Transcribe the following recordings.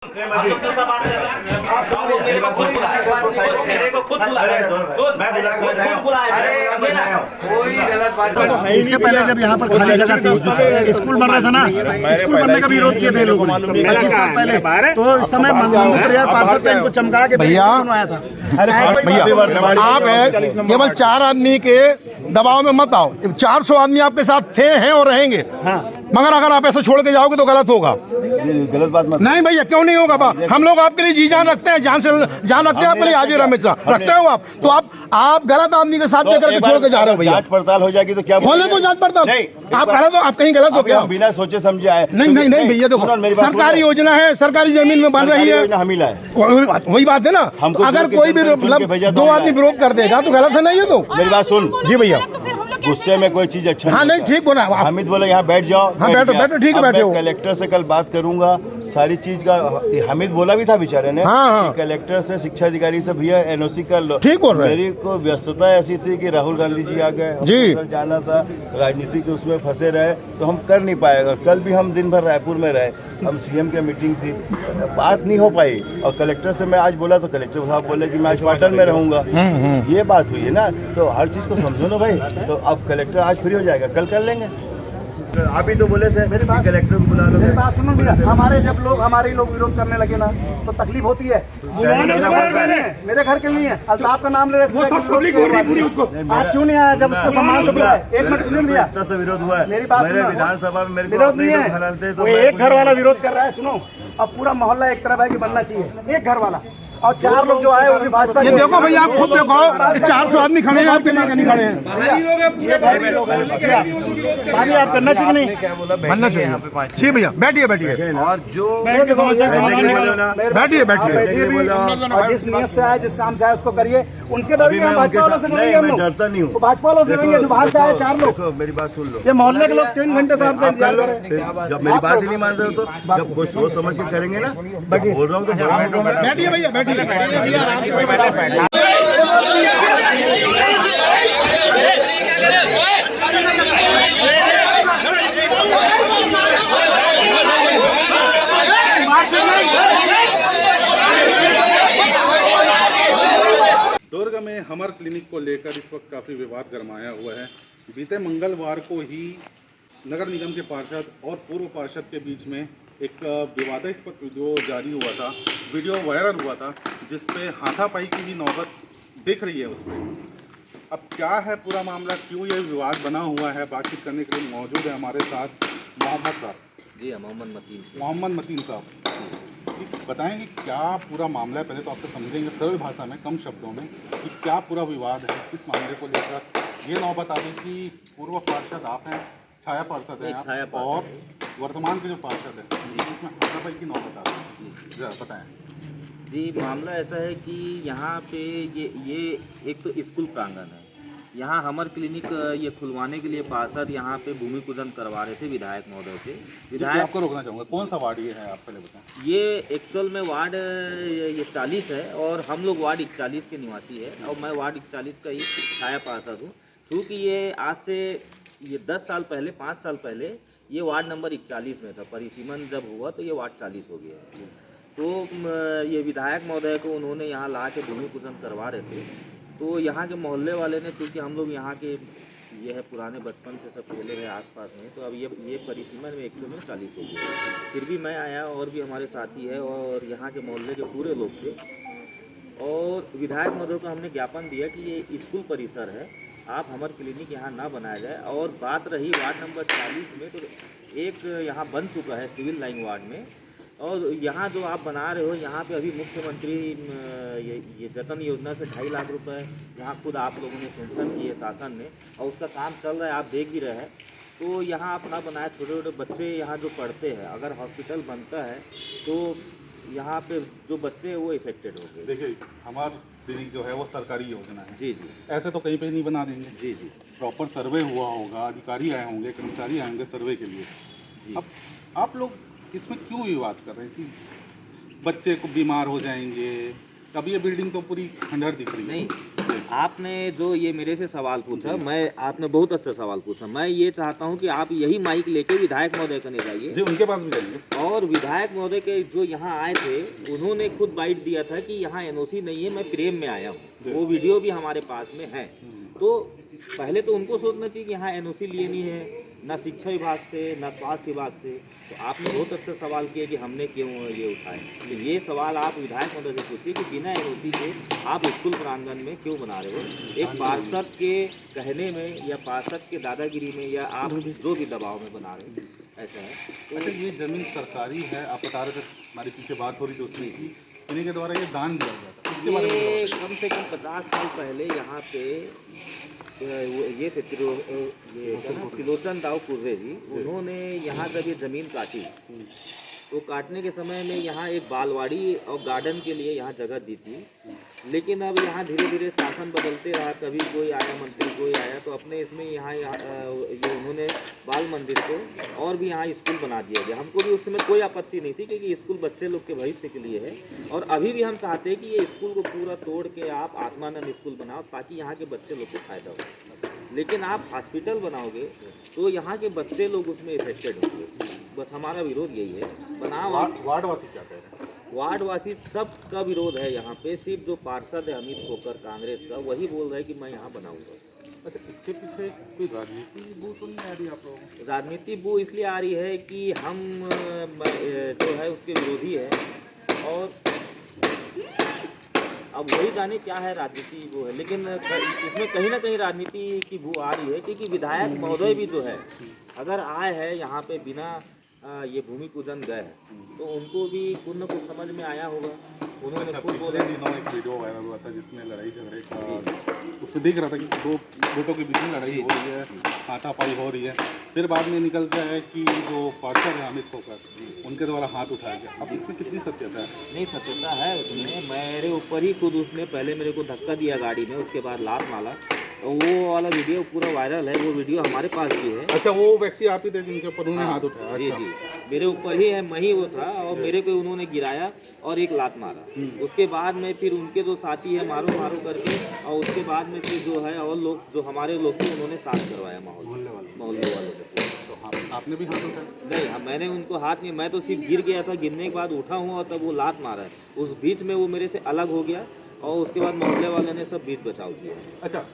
मेरे को खुद इसके पहले जब यहाँ पर खाली जगह थी, स्कूल बन रहा था ना, स्कूल बनने का विरोध किए थे लोगों ने 25 साल पहले। तो इस समय मंदुप्रिया पार्षद ने इनको चमका के भैया आप केवल 4 आदमी के दबाव में मत आओ। 400 आदमी आपके साथ थे, हैं और रहेंगे। मगर अगर आप ऐसे छोड़ के जाओगे तो गलत होगा। गलत बात मत। नहीं भैया, क्यों नहीं होगा? हम लोग आपके लिए जी जान रखते हैं, जान रखते हैं आपके लिए। हाजिर हमेशा रखते हो आप, तो आप गलत आदमी के साथ लेकर के छोड़ के जा रहे हो भैया। जांच पड़ताल हो जाएगी तो क्या खोले तो जांच पड़ताल। आप गलत हो, आप कहीं गलत हो क्या? बिना सोचे समझे आए। नहीं भैया, देखो सरकारी योजना है, सरकारी जमीन में बन रही है, वही बात है ना। अगर कोई भी मतलब 2 आदमी विरोध कर देगा तो गलत है ना ये तो। मेरी बात सुन। जी भैया, गुस्से में कोई चीज अच्छा हाँ नहीं ठीक बोला। हामिद बोला यहाँ बैठ जाओ। हाँ बैठो ठीक है, बैठे हो। कलेक्टर से कल बात करूंगा सारी चीज का। हामिद बोला भी था बेचारे ने। हाँ। कलेक्टर से, शिक्षा अधिकारी से, भैया एनओसी कर लो। ठीक बोल रहे हैं। मेरी को व्यस्तता ऐसी थी कि राहुल गांधी जी आ गए जी, जाना था, राजनीति के उसमें फंसे रहे तो हम कर नहीं पाएगा। कल भी हम दिन भर रायपुर में रहे, हम सीएम की मीटिंग थी, बात नहीं हो पाई। और कलेक्टर से मैं आज बोला तो कलेक्टर साहब बोले कि मैं आज पाटन में रहूंगा। ये बात हुई है ना, तो हर चीज को समझो ना भाई। तो अब कलेक्टर आज फ्री हो जाएगा, कल कर लेंगे। आप ही तो बोले थे मेरे पास कलेक्टर को बुला लो। मेरी बात सुनो भैया, हमारे लोग विरोध करने लगे ना तो तकलीफ होती है। मेरे घर के नहीं है, अल्ताफ का नाम ले रहे हैं। आज क्यों नहीं आया जब उसका सम्मान से बुलाया? 1 मिनट सुनिए भैया, से विरोध हुआ है। मेरी बात मेरे विधानसभा में मेरे को विरोध नहीं है, तो एक घर वाला विरोध कर रहा है। सुनो, अब पूरा मोहल्ला एक तरफ है कि बनना चाहिए, एक घर वाला। और 4 लोग जो आए वो भी भाजपा। ये देखो भैया, आप खुद देखो 400 आदमी खड़े हैं, आपके लिए नहीं खड़े हैं। भाभी आप करना चाहिए नहीं बनना चाहिए। ठीक भैया, बैठिए। और जो बैठिए। और जिस नियत से आए, जिस काम से आए उसको करिए। उनके डर हम भाजपा वालों से लड़ेंगे। हम लोग डरता नहीं हूँ, भाजपा वालों से लड़ेंगे जो बाहर से आए 4 लोग। मेरी बात सुन लो। ये मोहल्ले के लोग 3 घंटे से आपका इंतजार कर रहे हैं। जब मेरी बात ही नहीं मान रहे हो तो जब कोई सोच समझ के करेंगे ना, बोल रहा हूँ तो बैठिए भैया, बैठिए आराम से। दुर्ग में हमर क्लिनिक को लेकर इस वक्त काफ़ी विवाद गरमाया हुआ है। बीते मंगलवार को ही नगर निगम के पार्षद और पूर्व पार्षद के बीच में एक विवादास्पद वीडियो जारी हुआ था, वीडियो वायरल हुआ था, जिस पे हाथापाई की भी नौबत दिख रही है उसमें। अब क्या है पूरा मामला, क्यों ये विवाद बना हुआ है, बातचीत करने के लिए मौजूद है हमारे साथ मोहम्मद साहब। जी मोहम्मद मतीन साहब, बताएंगे क्या पूरा मामला है। पहले तो आपको समझेंगे सरल भाषा में, कम शब्दों में, कि क्या पूरा विवाद है, किस मामले को लेकर ये नौबत आ गई कि पूर्व पार्षद आप हैं, छाया पार्षद हैं आप, और वर्तमान के जो पार्षद हैं उसमें हाथापाई की नौबत आ गई। जरा बताएं। जी मामला ऐसा है कि यहाँ पे ये एक तो स्कूल प्रांगण है। यहाँ हमर क्लिनिक ये खुलवाने के लिए पार्षद यहाँ पे भूमि पूजन करवा रहे थे विधायक महोदय से। विधायक आपको रोकना चाहूँगा, कौन सा वार्ड ये है आप पहले बताएं। ये एक्चुअल में वार्ड ये 40 है और हम लोग वार्ड 41 के निवासी है और मैं वार्ड 41 का ही छाया पार्षद हूँ। क्योंकि ये आज से 10 साल पहले, 5 साल पहले ये वार्ड नंबर 41 में था। परिसीमन जब हुआ तो ये वार्ड 40 हो गया। तो ये विधायक महोदय को उन्होंने यहाँ ला के भूमि पूजन करवा रहे थे। तो यहाँ के मोहल्ले वाले ने, चूँकि हम लोग यहाँ के ये है पुराने बचपन से सब खेले हैं आसपास में, तो अब ये परिसीमन में 100 में 40 हो गया। फिर भी मैं आया और भी हमारे साथी है और यहाँ के मोहल्ले के पूरे लोग थे। और विधायक महोदय को हमने ज्ञापन दिया कि ये स्कूल परिसर है, आप हमारे क्लिनिक यहाँ ना बनाया जाए। और बात रही वार्ड नंबर 40 में, तो एक यहाँ बन चुका है सिविल लाइन वार्ड में। और यहाँ जो आप बना रहे हो, यहाँ पे अभी मुख्यमंत्री ये जतन योजना से 2.5 लाख रुपए यहाँ खुद आप लोगों ने सेंक्शन किए शासन ने, और उसका काम चल रहा है, आप देख भी रहे हैं। तो यहाँ आप ना बनाए, छोटे छोटे बच्चे यहाँ जो पढ़ते हैं, अगर हॉस्पिटल बनता है तो यहाँ पे जो बच्चे हैं वो इफेक्टेड हो गए। देखिए हमारी क्लिनिक जो है वो सरकारी योजना है। जी ऐसे तो कहीं पे नहीं बना देंगे। जी प्रॉपर सर्वे हुआ होगा, अधिकारी आए होंगे, कर्मचारी आए होंगे सर्वे के लिए। अब आप लोग इसमें क्यों विवाद कर रहे हैं कि बच्चे को बीमार हो जाएंगे? अब ये बिल्डिंग तो पूरी खंडहर दिख रही है। नहीं, आपने जो ये मेरे से सवाल पूछा, आपने बहुत अच्छा सवाल पूछा। मैं ये चाहता हूँ कि आप यही माइक लेके विधायक महोदय कने जाइए जी, उनके पास भी जाइए। और विधायक महोदय के जो यहाँ आए थे उन्होंने खुद बाइट दिया था कि यहाँ एनओसी नहीं है, मैं प्रेम में आया हूँ। वो वीडियो भी हमारे पास में है। तो पहले तो उनको सोचना चाहिए कि यहाँ एनओसी लिए नहीं है, ना शिक्षा विभाग से ना स्वास्थ्य विभाग से। तो आपने बहुत अच्छा सवाल किया कि हमने क्यों ये उठाए। तो ये सवाल आप विधायक महोदय से पूछिए कि बिना एनओसी के आप स्कूल प्रांगण में क्यों बना रहे हो। एक पार्षद के कहने में या पार्षद के दादागिरी में या आप जो भी दबाव में बना रहे हो, ऐसा है। अच्छा, ये जमीन सरकारी है, आप बता रहे थे, हमारी पीछे बात हो रही थी उसमें की इन्हीं के द्वारा ये दान दिया गया था, इसके बारे में ये कम से कम 50 साल पहले यहाँ पे ये थे त्रिलोचन दाऊ कुर्रे जी, उन्होंने यहाँ जब ये ज़मीन काटी तो काटने के समय में यहाँ एक बालवाड़ी और गार्डन के लिए यहाँ जगह दी थी। लेकिन अब यहाँ धीरे धीरे शासन बदलते रहा, कभी कोई आया मंत्री कोई आया, तो अपने इसमें यहाँ ये उन्होंने बाल मंदिर को और भी यहाँ स्कूल बना दिया गया। हमको भी उस समय कोई आपत्ति नहीं थी क्योंकि स्कूल बच्चे लोग के भविष्य के लिए है। और अभी भी हम चाहते हैं कि ये स्कूल को पूरा तोड़ के आप आत्मानंद स्कूल बनाओ ताकि यहाँ के बच्चे लोग को फायदा हो। लेकिन आप हॉस्पिटल बनाओगे तो यहाँ के बच्चे लोग उसमें इफेक्टेड होंगे। बस हमारा विरोध यही है। बनाओ। वार्डवासी क्या कह रहे हैं? वार्डवासी सबका विरोध है यहाँ पे। सिर्फ जो पार्षद है अमित खोकर कांग्रेस का, वही बोल रहा है कि मैं यहाँ बनाऊंगा। अच्छा, इसके पीछे कोई राजनीति बू तो नहीं आ रही आप लोगों को? राजनीति बू इसलिए आ रही है कि हम जो है उसके विरोधी है। और अब वही जाने क्या है राजनीति वो है, लेकिन इसमें कहीं ना कहीं राजनीति की बू आ रही है क्योंकि विधायक महोदय भी जो है अगर आए हैं यहाँ पे बिना ये भूमि पूजन गए हैं तो उनको भी कुछ न कुछ समझ में आया होगा। उन्होंने खुद बोला। दिनों एक वीडियो वायरल हुआ था जिसमें लड़ाई झगड़े का, उसमें देख रहा था कि दो गुटों के बीच में लड़ाई हो रही है, हाथापाई हो रही है। फिर बाद में निकलता है कि जो पार्षद है अमित खोकर, उनके द्वारा हाथ उठाया गया। अब इसमें कितनी सत्यता है? नहीं, सत्यता है उसमें। मेरे ऊपर ही खुद उसने पहले मेरे को धक्का दिया गाड़ी में, उसके बाद लात मारा। वो वाला वीडियो पूरा वायरल है, वो वीडियो हमारे पास भी है। अच्छा, वो व्यक्ति आप ही थे जिनके ऊपर उन्होंने हाथ उठाया? जी जी, मेरे ऊपर ही है, मैं ही वो था और मेरे को उन्होंने गिराया और एक लात मारा। उसके बाद में फिर उनके जो साथी है मारो मारो करके, और उसके बाद में फिर जो है और लोग जो हमारे लोग थे उन्होंने शांत करवाया मोहल्ले वालों को। तो आपने भी हाथ उठाया? नहीं, मैंने उनको हाथ नहीं, मैं तो सिर्फ गिर गया था, गिरने के बाद उठा हूँ और तब वो लात मारा है। उस बीच में वो मेरे से अलग हो गया और उसके बाद मोहल्ले वाले ने सब बीच बचाव किया। अच्छा,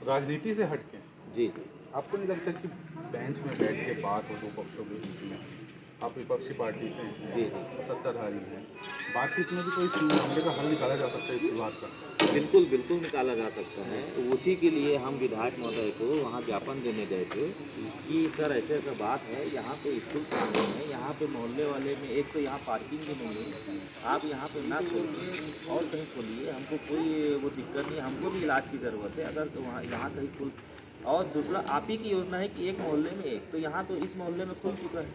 राजनीति से हटके जी, आपको नहीं लगता कि बेंच में बैठ के बात हो दो पक्षों के बीच में, आप विपक्षी पार्टी से हैं, जी सत्ताधारी हैं, बातचीत में भी कोई मामले का हल निकाला जा सकता है इस बात का? बिल्कुल बिल्कुल निकाला जा सकता है। तो उसी के लिए हम विधायक महोदय को वहाँ ज्ञापन देने गए थे कि सर ऐसे ऐसा बात है, यहाँ पे स्कूल प्रांगण है, यहाँ पे मोहल्ले वाले में एक तो यहाँ पार्किंग भी नहीं है, आप यहाँ पे ना खोलिए और कहीं खोलिए, हमको कोई वो दिक्कत नहीं, हमको भी इलाज की ज़रूरत है अगर तो वहाँ यहाँ कहीं खुल। और दूसरा आप ही की योजना है कि एक मोहल्ले में एक, तो यहाँ तो इस मोहल्ले में खुल चुका है।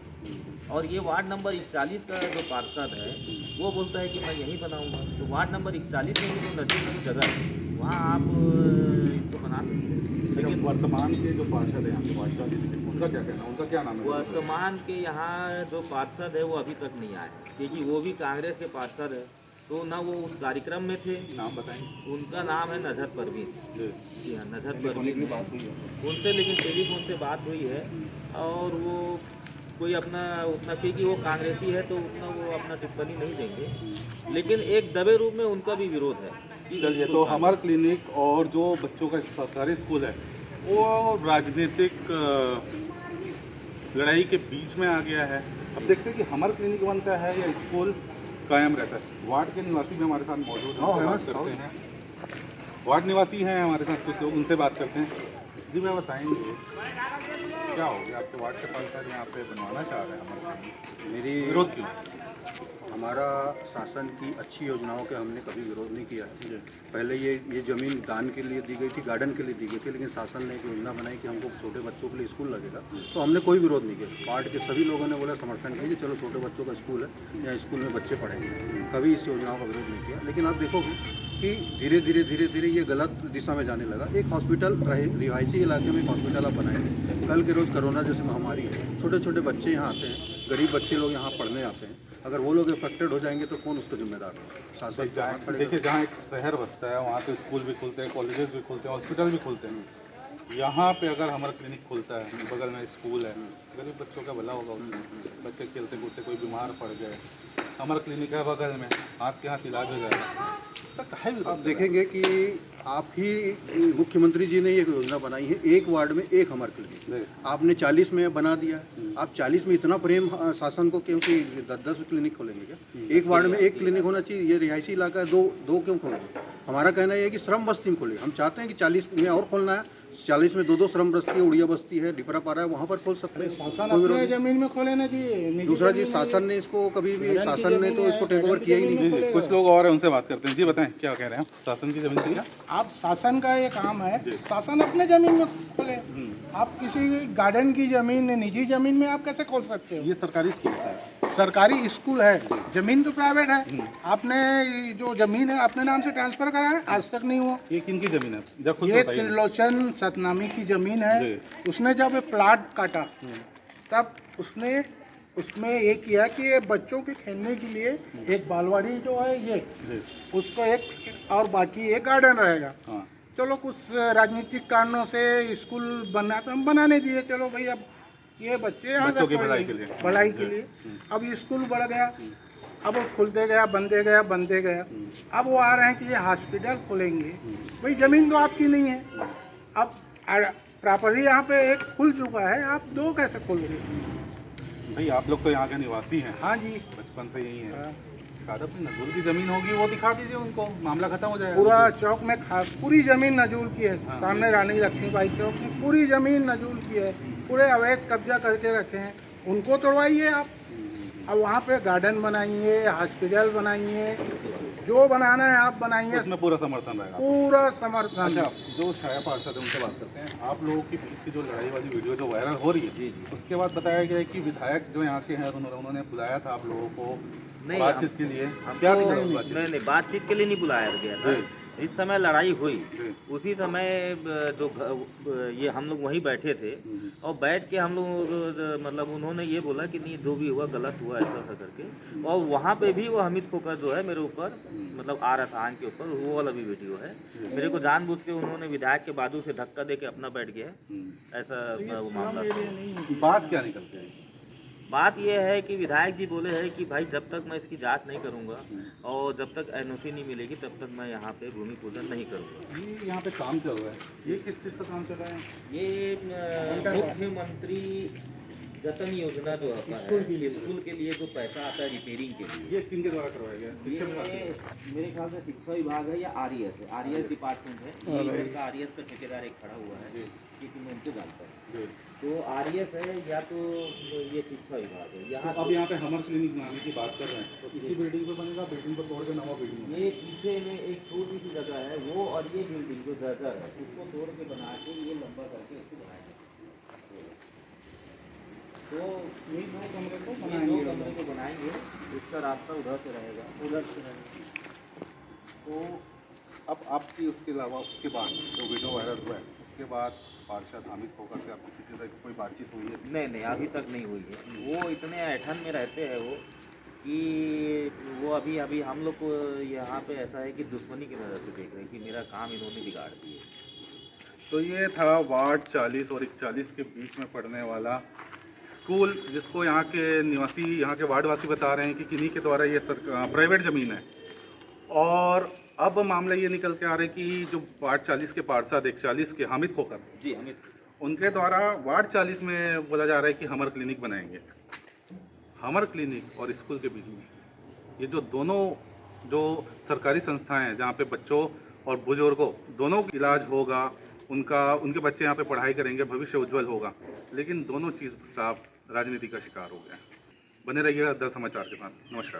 और ये वार्ड नंबर 41 का जो पार्षद है वो बोलता है कि मैं यहीं बनाऊंगा। तो वार्ड नंबर 41 में जो नजदीक में जगह है वहाँ आप इसको बना सकते हैं। लेकिन वर्तमान के जो पार्षद हैं यहाँ पे वार्ड 40 के, उनका क्या कहना है? उनका क्या नाम है? वर्तमान के यहाँ जो पार्षद है वो अभी तक नहीं आए क्योंकि वो भी कांग्रेस के पार्षद है, तो ना वो उस कार्यक्रम में थे। नाम बताएंगे? उनका नाम है नजहत परवीन। जी हाँ, नजहत परवीन बात हुई है उनसे, लेकिन टेलीफोन से बात हुई है और वो कोई अपना उतना, क्योंकि वो कांग्रेसी है तो उतना वो अपना टिप्पणी नहीं देंगे, लेकिन एक दबे रूप में उनका भी विरोध है। चलिए, तो हमर क्लिनिक और जो बच्चों का सरकारी स्कूल है वो राजनीतिक लड़ाई के बीच में आ गया है। अब देखते हैं कि हमर क्लिनिक बनता है या स्कूल कायम रहता है। वार्ड के निवासी भी हमारे साथ मौजूद हैं, उनसे बात करते हैं। वार्ड निवासी हैं हमारे साथ कुछ लोग, उनसे बात करते हैं। जी, मैं बताएंगे क्या हो गया आपके वार्ड के पार्षद यहाँ पे बनवाना चाह रहे हैं हमारे? मेरी विरोध क्यों? हमारा शासन की अच्छी योजनाओं के हमने कभी विरोध नहीं किया है। पहले ये ज़मीन दान के लिए दी गई थी, गार्डन के लिए दी गई थी, लेकिन शासन ने एक योजना बनाई कि हमको छोटे बच्चों के लिए स्कूल लगेगा, तो हमने कोई विरोध नहीं किया। वार्ड के सभी लोगों ने बोला समर्थन किया कि चलो छोटे बच्चों का स्कूल है या स्कूल में बच्चे पढ़ेंगे, कभी इस योजनाओं का विरोध नहीं किया। लेकिन आप देखोगे कि धीरे धीरे ये गलत दिशा में जाने लगा। एक हॉस्पिटल रिहायशी इलाके में एक हॉस्पिटल आप बनाएंगे, कल के रोज़ कोरोना जैसी महामारी है, छोटे छोटे बच्चे यहाँ आते हैं, गरीब बच्चे लोग यहाँ पढ़ने आते हैं। अगर वो लोग इफेक्टेड हो जाएंगे तो कौन उसका जिम्मेदार है? शासन तो हाथ खड़े देखिए, जहाँ एक शहर बसता है वहाँ तो स्कूल भी खुलते हैं, कॉलेजेस भी खुलते हैं, हॉस्पिटल भी खुलते हैं। यहाँ पे अगर हमारा क्लिनिक खुलता है, बगल में स्कूल है, गरीब बच्चों का भला होगा उसमें। बच्चे खेलते कूदते कोई बीमार पड़ जाए, हमारा क्लिनिक है बगल में, हाथ के हाथ इलाज हो जाएगा। आप देखेंगे कि आप ही मुख्यमंत्री जी ने ये योजना बनाई है, एक वार्ड में एक हमारा क्लिनिक, आपने 40 में बना दिया। आप 40 में इतना प्रेम शासन को, क्योंकि 10-10 क्लिनिक खोलेंगे क्या? एक वार्ड में एक क्लिनिक होना चाहिए। ये रिहायशी इलाका है, दो क्यों खोलेंगे? हमारा कहना ये है कि श्रम बस्ती में खोले। हम चाहते हैं कि 40 में और खोलना है, 40 में 2-2 श्रम बस्ती है, उड़िया बस्ती है, डिपरा पारा है, वहाँ पर खोल सकते हैं। शासन अपने जमीन में खोले ना जी। दूसरा जी, शासन ने इसको कभी भी, शासन ने तो इसको टेक ओवर किया ही नहीं। कुछ लोग और हैं, उनसे बात करते हैं। जी बताएं, क्या कह रहे हैं आप? शासन की जमीन क्या? आप शासन का ये काम है, शासन अपने जमीन में खोले। आप किसी गार्डन की जमीन, निजी जमीन में आप कैसे खोल सकते हो? ये सरकारी स्कूल है, सरकारी स्कूल है, जमीन तो प्राइवेट है। आपने जो जमीन है अपने नाम से ट्रांसफर करा है, आज तक नहीं हुआ। ये किन की जमीन है? जब खुद ये त्रिलोचन सतनामी की जमीन है। उसने जब प्लाट काटा तब उसने उसमें ये किया कि ये बच्चों के खेलने के लिए एक बालवाड़ी जो है ये, उसको एक और बाकी एक गार्डन रहेगा। चलो कुछ राजनीतिक कारणों से स्कूल बना तो हम बनाने दिए, चलो भाई अब ये बच्चे यहाँ बच्चों की भलाई के लिए। अब ये स्कूल बढ़ गया, अब वो खुलते गया, बनते गया। अब वो आ रहे हैं कि ये हॉस्पिटल खोलेंगे। भाई जमीन तो आपकी नहीं है, अब प्रॉपर्टी यहाँ पे एक खुल चुका है, आप 2 कैसे खोलोगे? भाई आप लोग तो यहाँ के निवासी हैं। हाँ जी, बचपन से यही है। अपनी नजूल की जमीन होगी वो दिखा दीजिए उनको, मामला खत्म हो जाएगा। पूरा चौक में खास पूरी जमीन नजूल की है। सामने रानी लक्ष्मीबाई चौक में पूरी जमीन नजूल की है, पूरे अवैध कब्जा करके रखे हैं। उनको तोड़वाइए आप, अब वहाँ पे गार्डन बनाइए, हॉस्पिटल बनाइए, जो बनाना है आप बनाइए। उसमें पूरा समर्थन रहेगा, पूरा समर्थन। अच्छा, जो छाया पार्षद है उनसे बात करते हैं। आप लोगों की बीच की जो लड़ाई वाली वीडियो जो वायरल हो रही है, उसके बाद बताया गया है कि विधायक जो यहाँ के हैं उन्होंने बुलाया था आप लोगों को बातचीत के लिए। क्या नहीं, बातचीत के लिए नहीं बुलाया गया था। जिस समय लड़ाई हुई उसी समय जो ये हम लोग वहीं बैठे थे और बैठ के हम लोग मतलब उन्होंने ये बोला कि नहीं जो भी हुआ गलत हुआ ऐसा करके। और वहाँ पे भी वो हमीद खोकर जो है मेरे ऊपर मतलब आ रहा था आंख के ऊपर, वो वाला भी वीडियो है। मेरे को जानबूझ के उन्होंने विधायक के बाजू से धक्का दे के अपना बैठ गया, ऐसा वो मामला था। बात क्या निकलती है? बात यह है कि विधायक जी बोले हैं कि भाई जब तक मैं इसकी जांच नहीं करूंगा और जब तक एनओसी नहीं मिलेगी तब तक मैं यहाँ पे भूमि पूजन नहीं करूंगा। ये यहाँ पे काम चल रहा है, ये किस चीज़ का काम चल रहा है? ये मुख्यमंत्री जतन योजना जो है स्कूल के लिए जो पैसा आता है रिपेयरिंग के लिए, ये किनके द्वारा करवाया गया? ये मेरे ख्याल से शिक्षा विभाग है या आरईएस है, आरईएस डिपार्टमेंट है। इधर का आरईएस का ठेकेदार एक खड़ा हुआ है क्योंकि मैं उनको जानता हूँ। तो आरईएस है या तो ये शिक्षा विभाग है। यहाँ अब यहाँ पे हमर क्लिनिक बनाने की बात कर रहे हैं, तो इसी बिल्डिंग पे बनेगा? बिल्डिंग पर तोड़ के नवा बिल्डिंग? ये पीछे में एक छोटी सी जगह है वो, और ये बिल्डिंग जो जगह है उसको तोड़ के बना के ये लंबा करके उसको बनाएंगे। तो ये 2 कमरे को बनाएंगे, उसका रास्ता उधर से रहेगा। तो अब आपकी उसके अलावा उसके बाद जो वीडियो वायरल हुआ है उसके बाद पार्षद हामिद खोकर से आपकी किसी तरह की कोई बातचीत हुई है? नहीं, अभी तक नहीं हुई है। वो इतने ऐठन में रहते हैं वो कि वो अभी हम लोग को यहाँ पे ऐसा है कि दुश्मनी की नज़र से देख रहे हैं कि मेरा काम इन्होंने बिगाड़ दिया। तो ये था वार्ड 40 और 41 के बीच में पड़ने वाला स्कूल, जिसको यहाँ के निवासी, यहाँ के वार्डवासी बता रहे हैं कि किन्हीं के द्वारा ये प्राइवेट ज़मीन है। और अब मामला ये निकल के आ रहा है कि जो वार्ड 40 के पार्षद 41 के हामिद खोकर जी, हामिद, उनके द्वारा वार्ड 40 में बोला जा रहा है कि हमर क्लिनिक बनाएंगे। हमर क्लिनिक और स्कूल के बीच में ये जो दोनों जो सरकारी संस्थाएं हैं जहाँ पे बच्चों और बुजुर्गों दोनों का इलाज होगा, उनके बच्चे यहाँ पे पढ़ाई करेंगे, भविष्य उज्जवल होगा, लेकिन दोनों चीज़ साफ राजनीति का शिकार हो गया। बने रहिएगा 10 समाचार के साथ। नमस्कार।